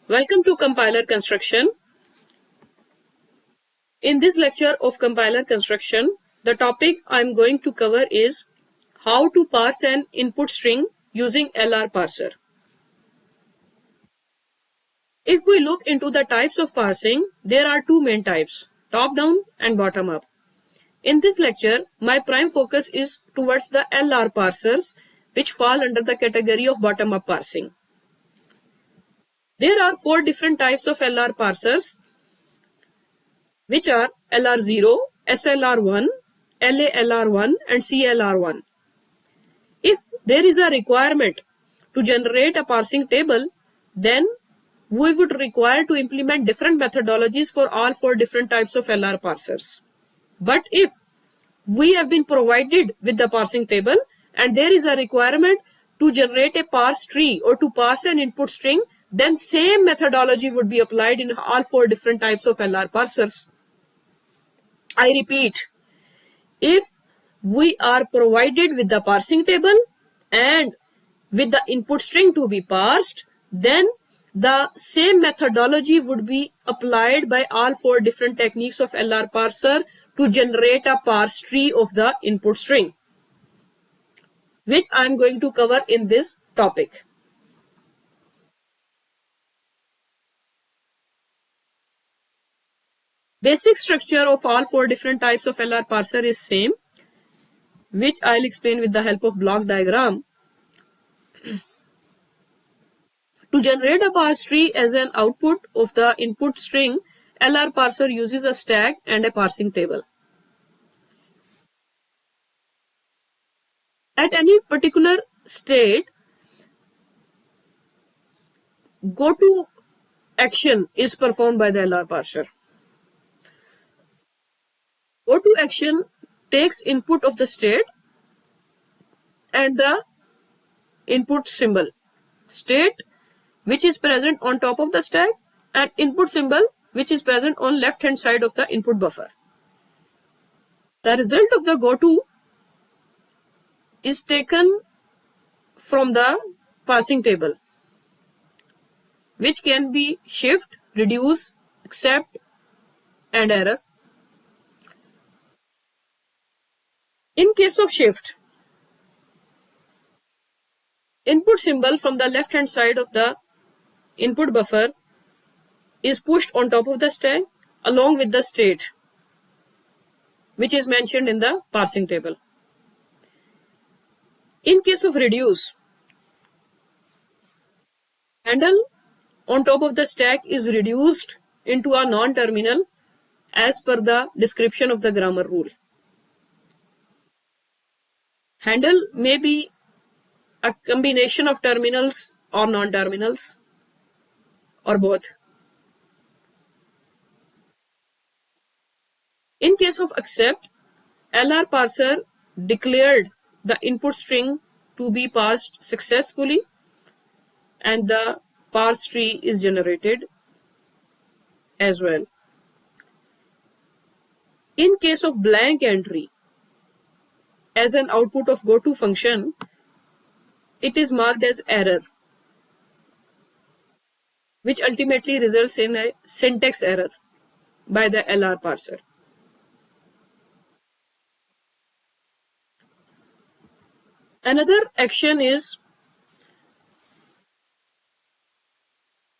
Welcome to compiler construction. In this lecture of compiler construction, the topic I'm going to cover is how to parse an input string using LR parser. If we look into the types of parsing, there are two main types, top-down and bottom-up. In this lecture, my prime focus is towards the LR parsers, which fall under the category of bottom-up parsing. There are four different types of LR parsers, which are LR0, SLR1, LALR1 and CLR1. If there is a requirement to generate a parsing table, then we would require to implement different methodologies for all four different types of LR parsers. But if we have been provided with the parsing table and there is a requirement to generate a parse tree or to parse an input string, then same methodology would be applied in all four different types of LR parsers. I repeat, if we are provided with the parsing table and with the input string to be parsed, then the same methodology would be applied by all four different techniques of LR parser to generate a parse tree of the input string, which I am going to cover in this topic. Basic structure of all four different types of LR parser is same, which I'll explain with the help of block diagram. To generate a parse tree as an output of the input string, LR parser uses a stack and a parsing table. At any particular state, go-to action is performed by the LR parser. Go-to action takes input of the state and the input symbol, state which is present on top of the stack and input symbol which is present on left hand side of the input buffer. The result of the go-to is taken from the parsing table, which can be shift, reduce, accept and error. In case of shift, input symbol from the left hand side of the input buffer is pushed on top of the stack along with the state, which is mentioned in the parsing table. In case of reduce, handle on top of the stack is reduced into a non-terminal as per the description of the grammar rule. Handle may be a combination of terminals or non-terminals or both. In case of accept, LR parser declared the input string to be parsed successfully and the parse tree is generated as well. In case of blank entry, as an output of goTo function, it is marked as error, which ultimately results in a syntax error by the LR parser. Another action is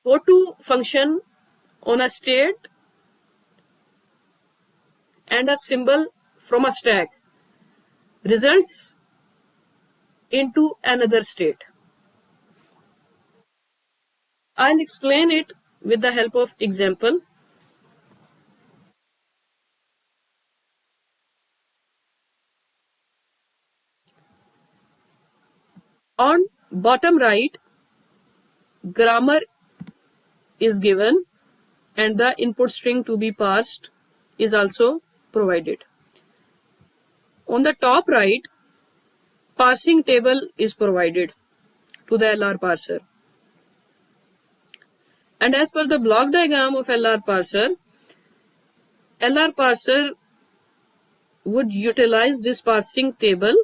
goTo function on a state and a symbol from a stack results into another state. I'll explain it with the help of example. On bottom right, grammar is given and the input string to be parsed is also provided. On the top right, parsing table is provided to the LR parser. And as per the block diagram of LR parser would utilize this parsing table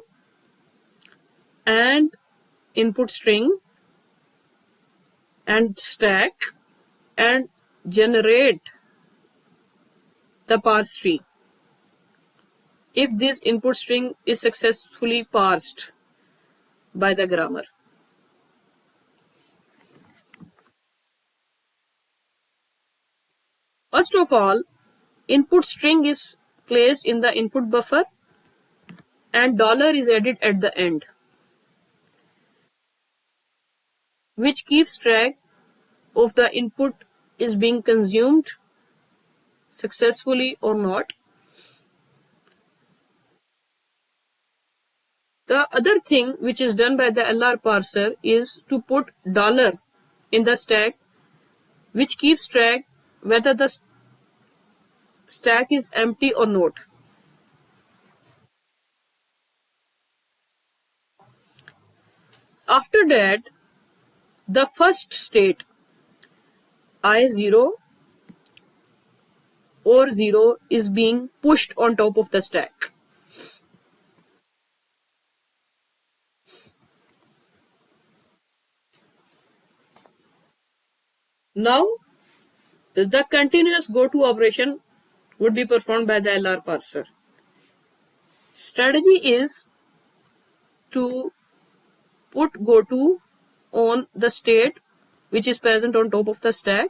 and input string and stack and generate the parse tree if this input string is successfully parsed by the grammar. First of all, input string is placed in the input buffer and dollar is added at the end, which keeps track of the input is being consumed successfully or not. The other thing which is done by the LR parser is to put dollar in the stack, which keeps track whether the stack is empty or not. After that, the first state I0 or 0 is being pushed on top of the stack. Now, the continuous goto operation would be performed by the LR parser. Strategy is to put goto on the state which is present on top of the stack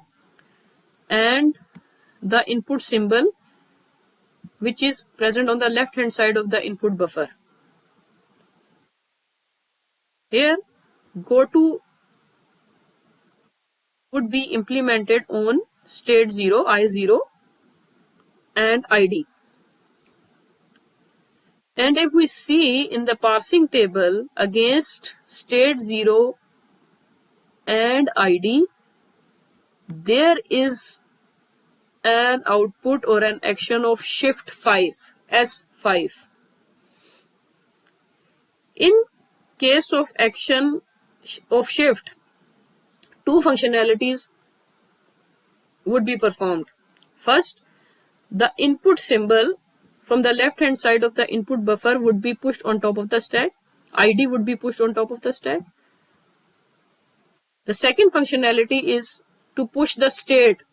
and the input symbol which is present on the left hand side of the input buffer. Here, goto would be implemented on state 0, I0 and ID. And if we see in the parsing table against state 0 and ID, there is an output or an action of shift 5, S5. In case of action of shift, two functionalities would be performed. First, the input symbol from the left hand side of the input buffer would be pushed on top of the stack. ID would be pushed on top of the stack. The second functionality is to push the state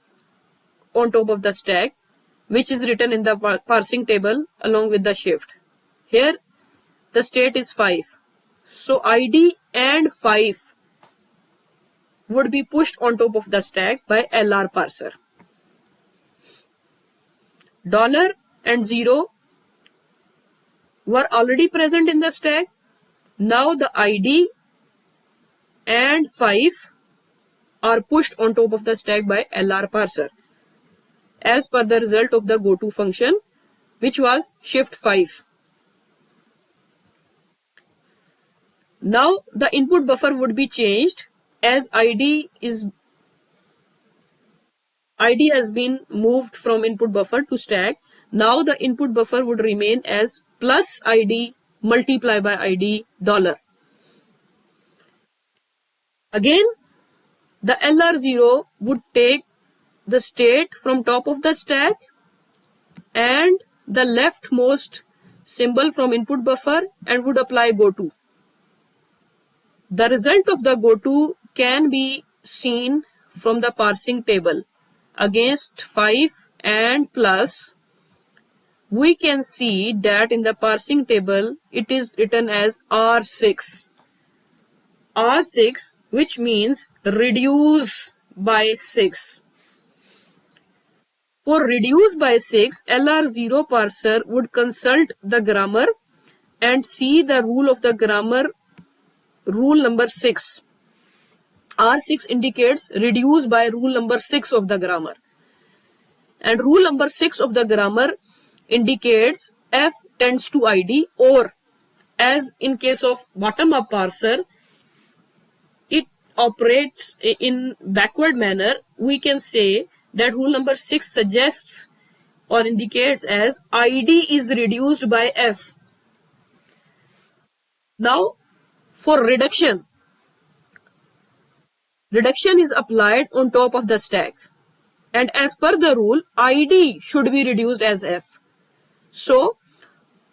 on top of the stack, which is written in the parsing table along with the shift. Here, the state is 5. So ID and 5 would be pushed on top of the stack by LR parser. Dollar and 0 were already present in the stack. Now the ID and 5 are pushed on top of the stack by LR parser as per the result of the goto function, which was shift 5. Now the input buffer would be changed as ID has been moved from input buffer to stack. Now the input buffer would remain as plus ID multiply by ID dollar. Again, the LR0 would take the state from top of the stack and the leftmost symbol from input buffer and would apply goto. The result of the goto can be seen from the parsing table. Against 5 and plus, we can see that in the parsing table it is written as R6. R6, which means reduce by 6. For reduce by 6, LR0 parser would consult the grammar and see the rule of the grammar, rule number 6. R6 indicates reduce by rule number 6 of the grammar. And rule number 6 of the grammar indicates F tends to ID, or as in case of bottom-up parser, it operates in backward manner. We can say that rule number 6 suggests or indicates as ID is reduced by F. Now, for reduction is applied on top of the stack. And as per the rule, ID should be reduced as F. So,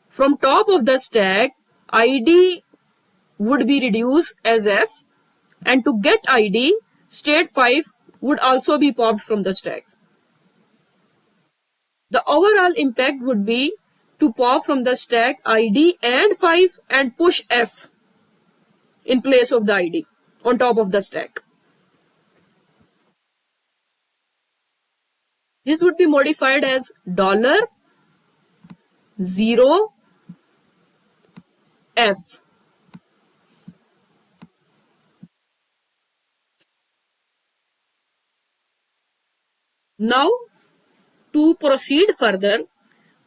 from top of the stack, ID would be reduced as F. And to get ID, state 5 would also be popped from the stack. The overall impact would be to pop from the stack ID and 5 and push F in place of the ID on top of the stack. This would be modified as $0 F. Now, to proceed further,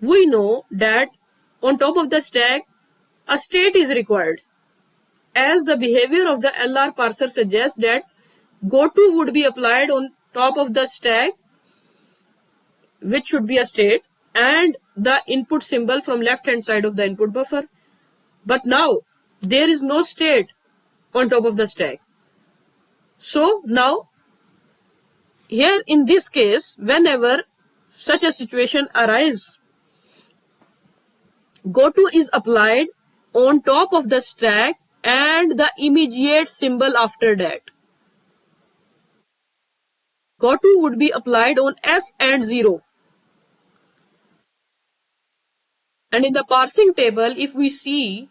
we know that on top of the stack, a state is required. As the behavior of the LR parser suggests that goto would be applied on top of the stack, which should be a state, and the input symbol from left hand side of the input buffer. But now there is no state on top of the stack. So now here in this case, whenever such a situation arises, goto is applied on top of the stack and the immediate symbol after that. Goto would be applied on F and 0. And in the parsing table, if we see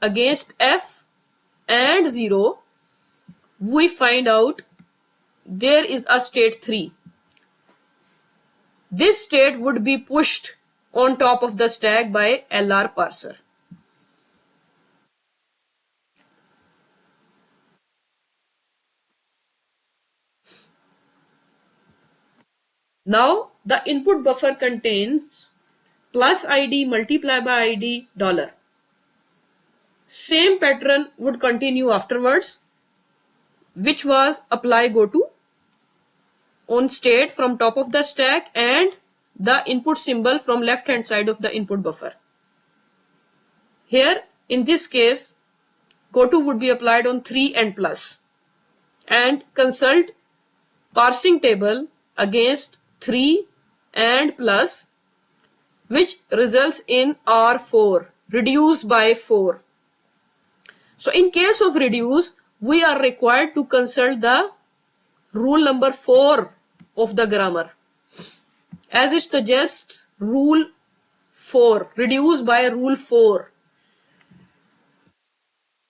against F and 0, we find out there is a state 3. This state would be pushed on top of the stack by LR parser. Now the input buffer contains plus ID multiplied by ID $. Same pattern would continue afterwards, which was apply goto on state from top of the stack and the input symbol from left hand side of the input buffer. Here in this case, goto would be applied on 3 and plus, and consult parsing table against 3 and plus, which results in R4, reduce by 4. So in case of reduce, we are required to consult the rule number 4 of the grammar, as it suggests rule 4, reduce by rule 4.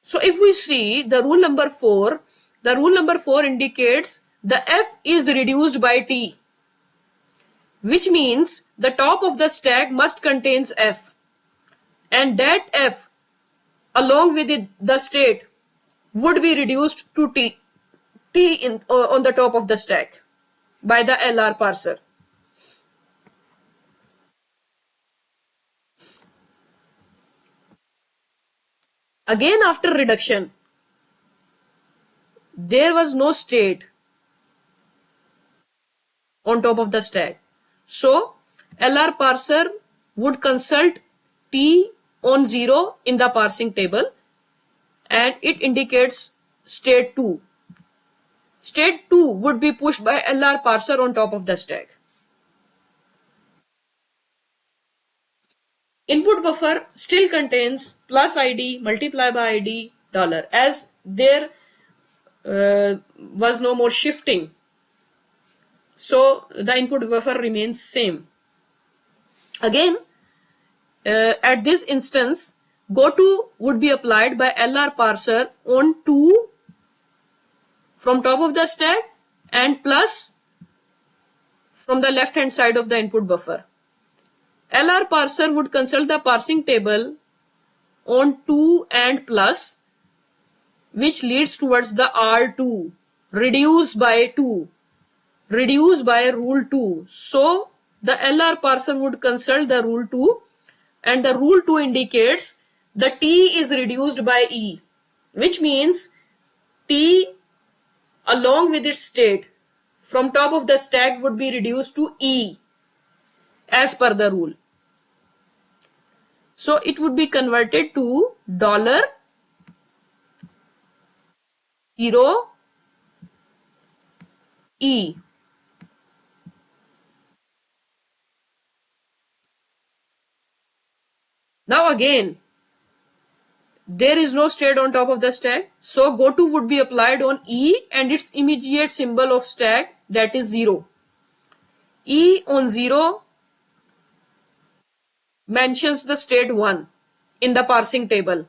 So if we see the rule number 4, the rule number 4 indicates the F is reduced by T, which means the top of the stack must contains F, and that F along with the state would be reduced to T on the top of the stack by the LR parser. Again, after reduction, there was no state on top of the stack. So LR parser would consult T on 0 in the parsing table, and it indicates state 2. State 2 would be pushed by LR parser on top of the stack. Input buffer still contains plus ID multiplied by ID $, as there was no more shifting. So the input buffer remains same. Again, at this instance, goto would be applied by LR parser on 2 from top of the stack and plus from the left hand side of the input buffer. LR parser would consult the parsing table on 2 and plus, which leads towards the R2, reduce by 2, reduce by rule 2. So the LR parser would consult the rule 2, and the rule 2 indicates the T is reduced by E, which means T along with its state from top of the stack would be reduced to E as per the rule. So it would be converted to $0 E. Now again, there is no state on top of the stack. So goto would be applied on E and its immediate symbol of stack, that is 0. E on 0 mentions the state 1 in the parsing table.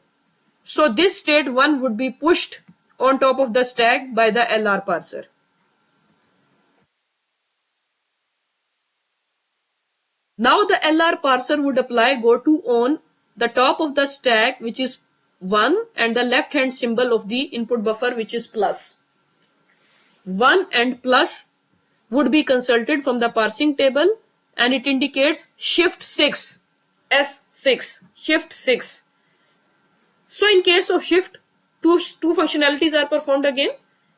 So this state 1 would be pushed on top of the stack by the LR parser. Now the LR parser would apply goto on the top of the stack, which is 1, and the left hand symbol of the input buffer, which is plus. 1 and plus would be consulted from the parsing table, and it indicates shift 6, S6, shift 6. So in case of shift, two functionalities are performed again.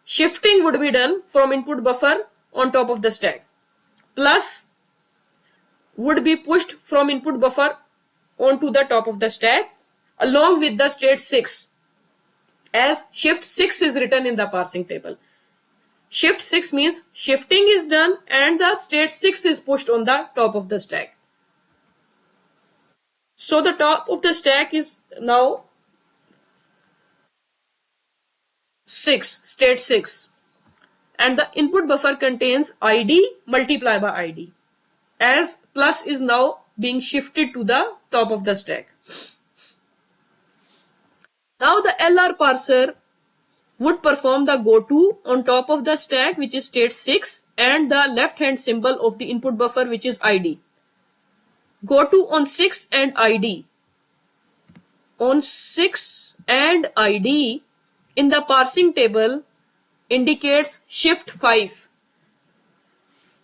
Shifting would be done from input buffer on top of the stack. Plus would be pushed from input buffer onto the top of the stack along with the state 6, as shift 6 is written in the parsing table. Shift 6 means shifting is done and the state 6 is pushed on the top of the stack. So the top of the stack is now 6, state 6, and the input buffer contains ID multiplied by ID, as plus is now being shifted to the top of the stack. Now the LR parser would perform the goto on top of the stack, which is state 6, and the left hand symbol of the input buffer, which is ID. Goto on 6 and ID. On 6 and ID in the parsing table indicates shift 5.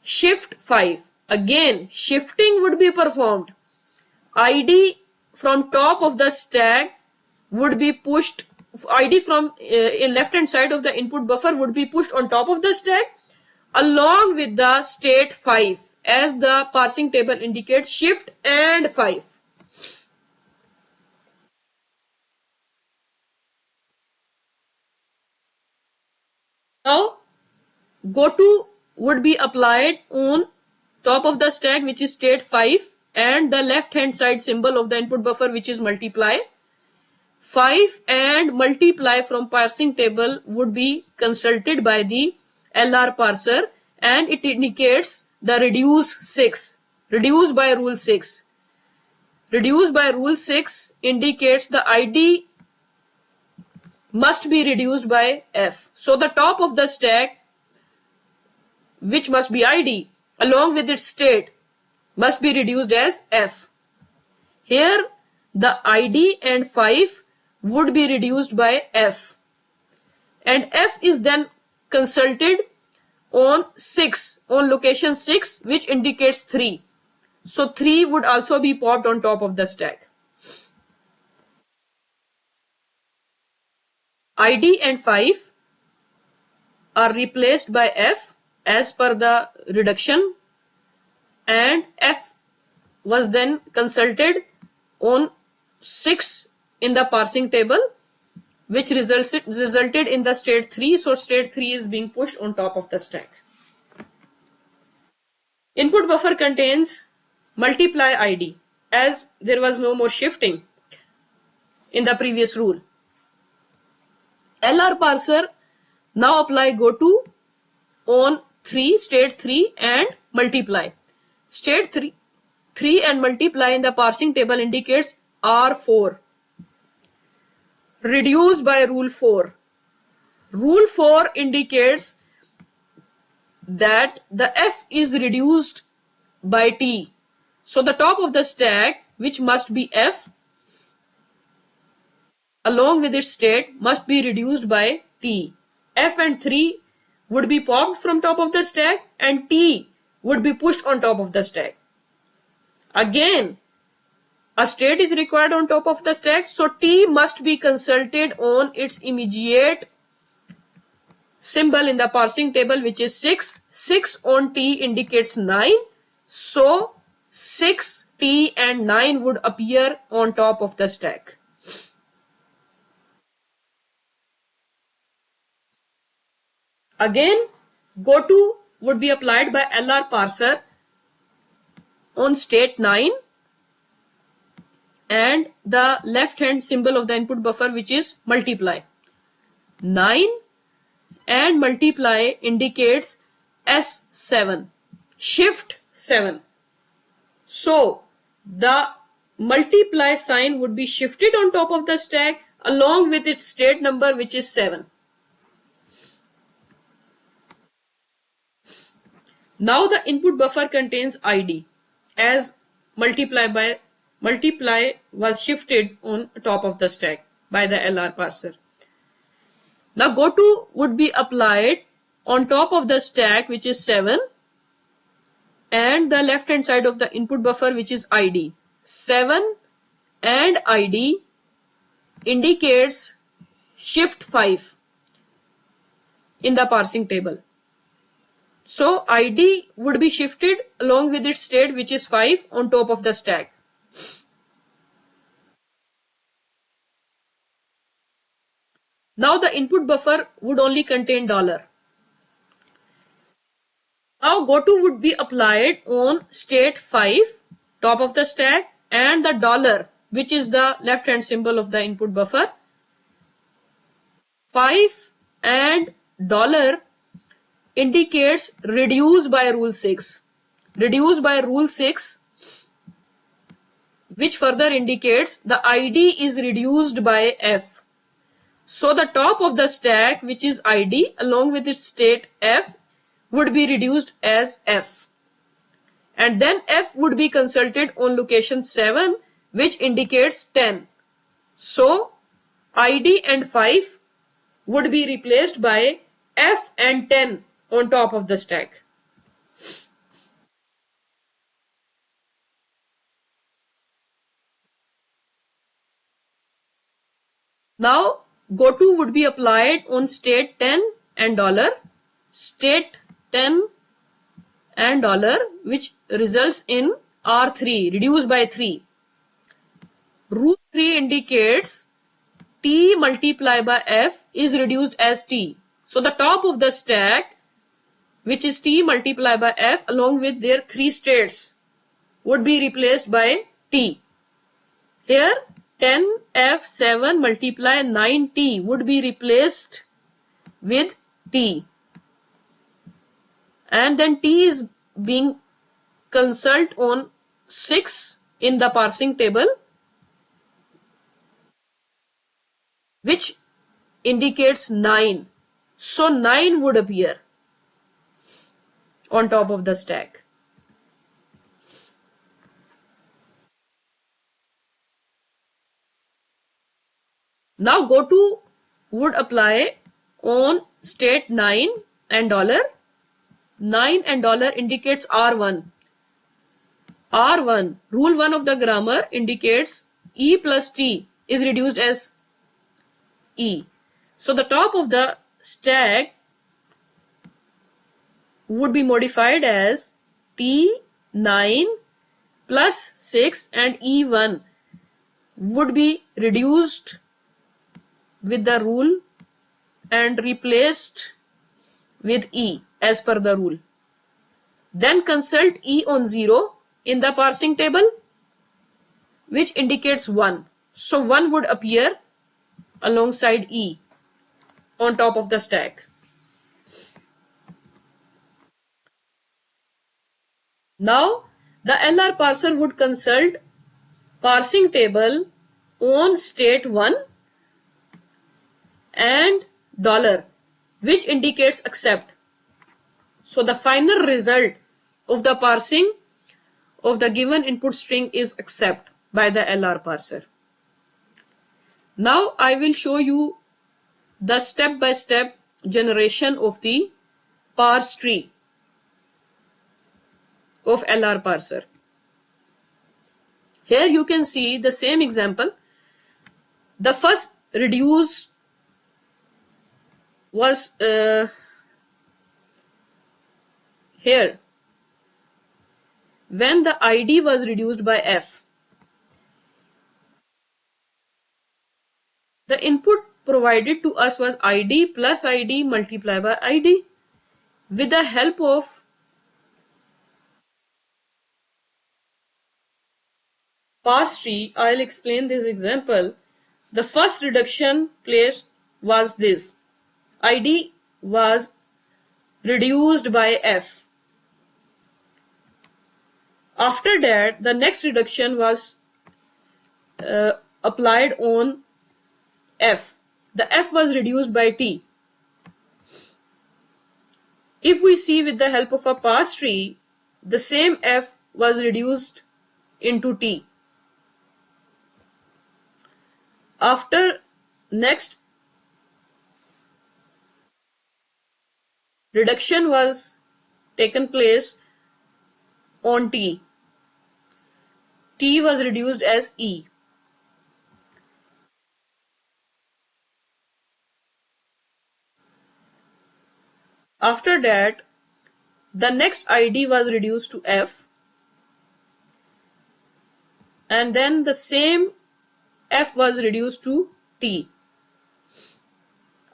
Shift 5. Again, shifting would be performed. ID from top of the stack would be pushed. ID from left hand side of the input buffer would be pushed on top of the stack along with the state 5, as the parsing table indicates shift and 5. Now goto would be applied on top of the stack, which is state 5, and the left hand side symbol of the input buffer, which is multiply. 5 and multiply from parsing table would be consulted by the LR parser, and it indicates the reduce 6, reduce by rule 6. Reduce by rule 6 indicates the ID must be reduced by F. So the top of the stack, which must be ID, along with its state, must be reduced as F. Here the ID and 5 would be reduced by F, and F is then consulted on 6, on location 6, which indicates 3. So 3 would also be popped on top of the stack. ID and 5 are replaced by F as per the reduction, and F was then consulted on 6 in the parsing table, which resulted in the state 3. So state 3 is being pushed on top of the stack. Input buffer contains multiply ID, as there was no more shifting in the previous rule. LR parser now apply goto on 3, state 3 and multiply. State 3 and multiply in the parsing table indicates R4. Reduce by rule 4. Rule 4 indicates that the F is reduced by T. So the top of the stack, which must be F, along with its state, must be reduced by T. F and 3 would be popped from top of the stack, and T would be pushed on top of the stack. Again, a state is required on top of the stack, so T must be consulted on its immediate symbol in the parsing table, which is 6. 6 on T indicates 9. So 6, T and 9 would appear on top of the stack. Again, goto would be applied by LR parser on state 9, and the left hand symbol of the input buffer, which is multiply. 9 and multiply indicates S7, shift 7. So the multiply sign would be shifted on top of the stack along with its state number, which is 7. Now the input buffer contains ID as multiply was shifted on top of the stack by the LR parser. Now goto would be applied on top of the stack, which is 7, and the left hand side of the input buffer, which is ID. 7 and ID indicates shift 5 in the parsing table. So ID would be shifted along with its state, which is 5, on top of the stack. Now the input buffer would only contain $. Now goto would be applied on state 5, top of the stack, and the $, which is the left hand symbol of the input buffer. 5 and $, indicates reduce by rule 6. Reduce by rule 6, which further indicates the ID is reduced by F. So the top of the stack, which is ID, along with its state F, would be reduced as F. And then F would be consulted on location 7, which indicates 10. So ID and 5 would be replaced by F and 10 on top of the stack. Now goto would be applied on state 10 and $, state 10 and $, which results in R3, reduced by 3. Rule 3 indicates T multiplied by F is reduced as T. So the top of the stack, which is T multiplied by F along with their 3 states, would be replaced by T. Here 10F7 multiply 9T would be replaced with T. And then T is being consult on 6 in the parsing table, which indicates 9. So 9 would appear on top of the stack. Now goto would apply on state 9 and $. 9 and $, indicates R1. R1, rule 1 of the grammar, indicates E plus T is reduced as E. So the top of the stack would be modified as T9 plus 6 and E1 would be reduced with the rule and replaced with E as per the rule. Then consult E on 0 in the parsing table, which indicates 1. So 1 would appear alongside E on top of the stack. Now the LR parser would consult parsing table on state 1 and $, which indicates accept. So the final result of the parsing of the given input string is accept by the LR parser. Now I will show you the step-by-step generation of the parse tree of LR parser. Here you can see the same example. The first reduce was here when the ID was reduced by F. The input provided to us was ID plus ID multiplied by ID. With the help of parse tree, I'll explain this example. The first reduction placed was this. ID was reduced by F. After that, the next reduction was applied on F. The F was reduced by T. If we see with the help of a parse tree, the same F was reduced into T. After next reduction was taken place on T. T was reduced as E. After that, the next ID was reduced to F, and then the same F was reduced to T.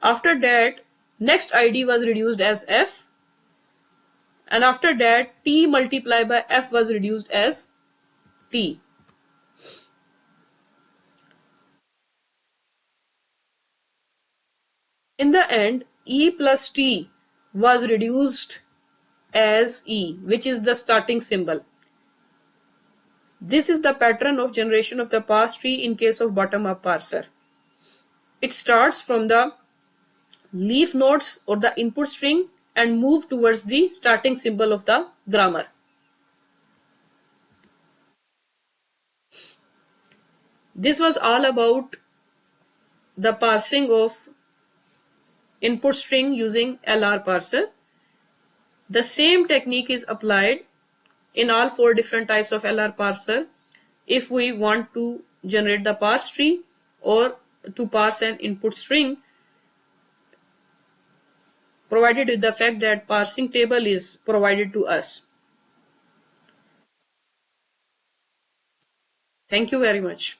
After that, next ID was reduced as F, and after that, T multiplied by F was reduced as T. In the end, E plus T was reduced as E, which is the starting symbol. This is the pattern of generation of the parse tree in case of bottom-up parser. It starts from the leaf nodes or the input string and move towards the starting symbol of the grammar. This was all about the parsing of input string using LR parser. The same technique is applied in all four different types of LR parser if we want to generate the parse tree or to parse an input string, provided with the fact that parsing table is provided to us. Thank you very much.